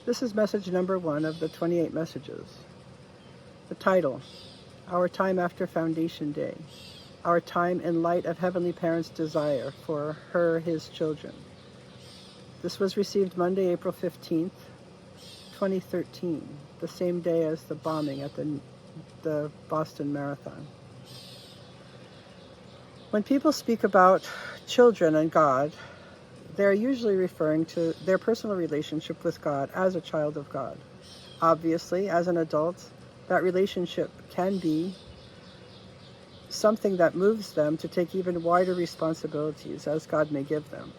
This is message number 1 of the 28 messages. The title, Our Time After Foundation Day, Our Time in Light of Heavenly Parents' Desire for Her, His Children. This was received Monday, April 15th, 2013, the same day as the bombing at the Boston Marathon. When people speak about children and God, they're usually referring to their personal relationship with God as a child of God. Obviously, as an adult, that relationship can be something that moves them to take even wider responsibilities as God may give them.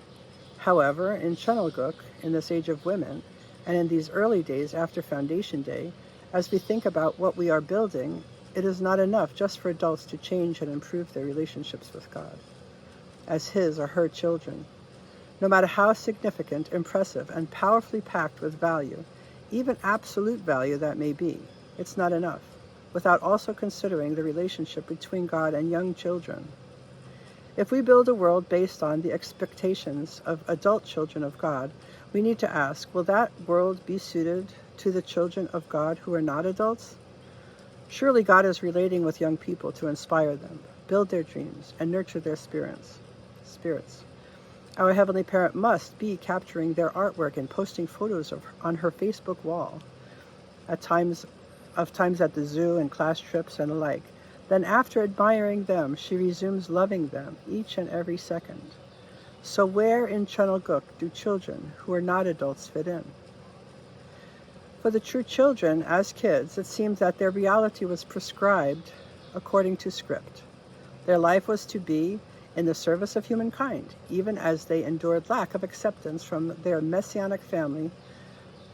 However, in Chenalguk, in this age of women, and in these early days after Foundation Day, as we think about what we are building, it is not enough just for adults to change and improve their relationships with God as His or her children. No matter how significant, impressive, and powerfully packed with value, even absolute value that may be, it's not enough, without also considering the relationship between God and young children. If we build a world based on the expectations of adult children of God, we need to ask, will that world be suited to the children of God who are not adults? Surely God is relating with young people to inspire them, build their dreams, and nurture their spirits. Our Heavenly Parent must be capturing their artwork and posting photos on her Facebook wall, at times at the zoo and class trips and the like. Then after admiring them, she resumes loving them each and every second. So where in Chenalguk do children who are not adults fit in? For the true children, as kids, it seemed that their reality was prescribed according to script. Their life was to be in the service of humankind, even as they endured lack of acceptance from their messianic family,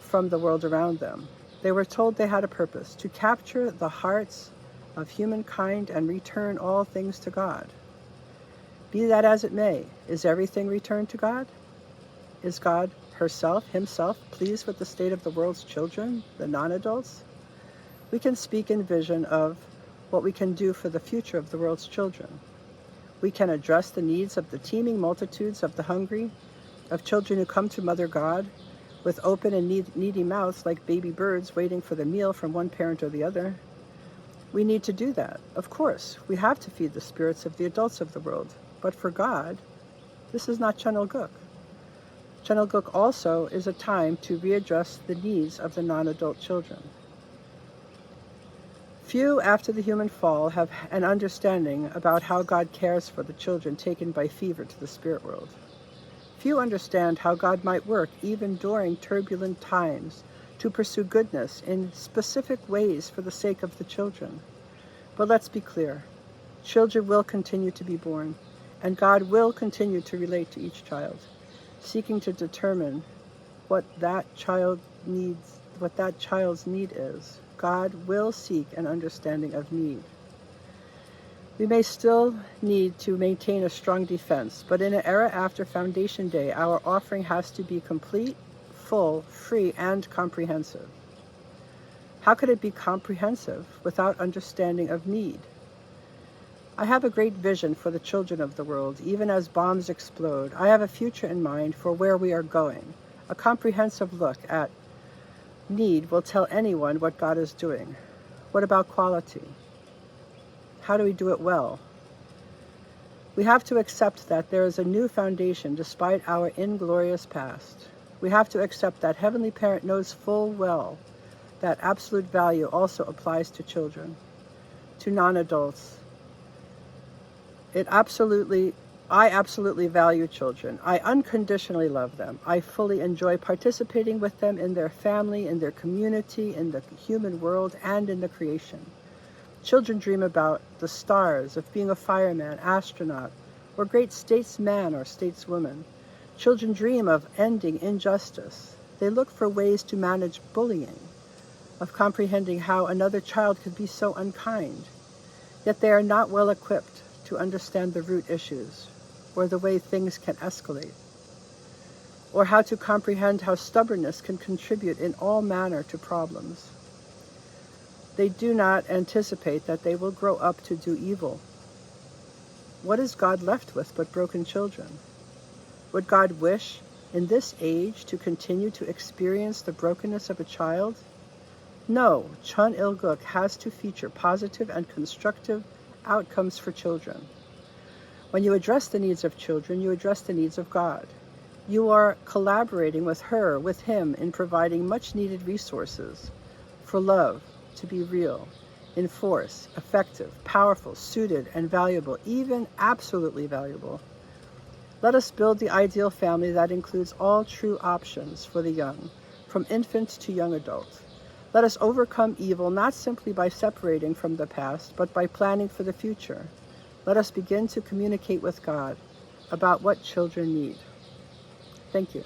from the world around them. They were told they had a purpose, to capture the hearts of humankind and return all things to God. Be that as it may, is everything returned to God? Is God himself, pleased with the state of the world's children, the non-adults? We can speak in vision of what we can do for the future of the world's children. We can address the needs of the teeming multitudes of the hungry, of children who come to Mother God with open and needy mouths like baby birds waiting for the meal from one parent or the other. We need to do that. Of course, we have to feed the spirits of the adults of the world. But for God, this is not Chenalguk. Chenalguk also is a time to readdress the needs of the non-adult children. Few after the human fall have an understanding about how God cares for the children taken by fever to the spirit world. Few understand how God might work even during turbulent times to pursue goodness in specific ways for the sake of the children. But let's be clear, children will continue to be born, and God will continue to relate to each child, seeking to determine what that child's need is. God will seek an understanding of need. We may still need to maintain a strong defense, but in an era after Foundation Day, our offering has to be complete, full, free, and comprehensive. How could it be comprehensive without understanding of need? I have a great vision for the children of the world, even as bombs explode. I have a future in mind for where we are going. A comprehensive look at need will tell anyone what God is doing. What about quality? How do we do it well? We have to accept that there is a new foundation despite our inglorious past. We have to accept that Heavenly Parent knows full well that absolute value also applies to children, to non-adults. I absolutely value children. I unconditionally love them. I fully enjoy participating with them in their family, in their community, in the human world, and in the creation. Children dream about the stars, of being a fireman, astronaut, or great statesman or stateswoman. Children dream of ending injustice. They look for ways to manage bullying, of comprehending how another child could be so unkind. Yet they are not well equipped to understand the root issues, or the way things can escalate, or how to comprehend how stubbornness can contribute in all manner to problems. They do not anticipate that they will grow up to do evil. What is God left with but broken children? Would God wish in this age to continue to experience the brokenness of a child? No, Chun Il-guk has to feature positive and constructive outcomes for children. When you address the needs of children, you address the needs of God. You are collaborating with her, with him, in providing much needed resources for love to be real, in force, effective, powerful, suited, and valuable, even absolutely valuable. Let us build the ideal family that includes all true options for the young, from infant to young adult. Let us overcome evil not simply by separating from the past, but by planning for the future. Let us begin to communicate with God about what children need. Thank you.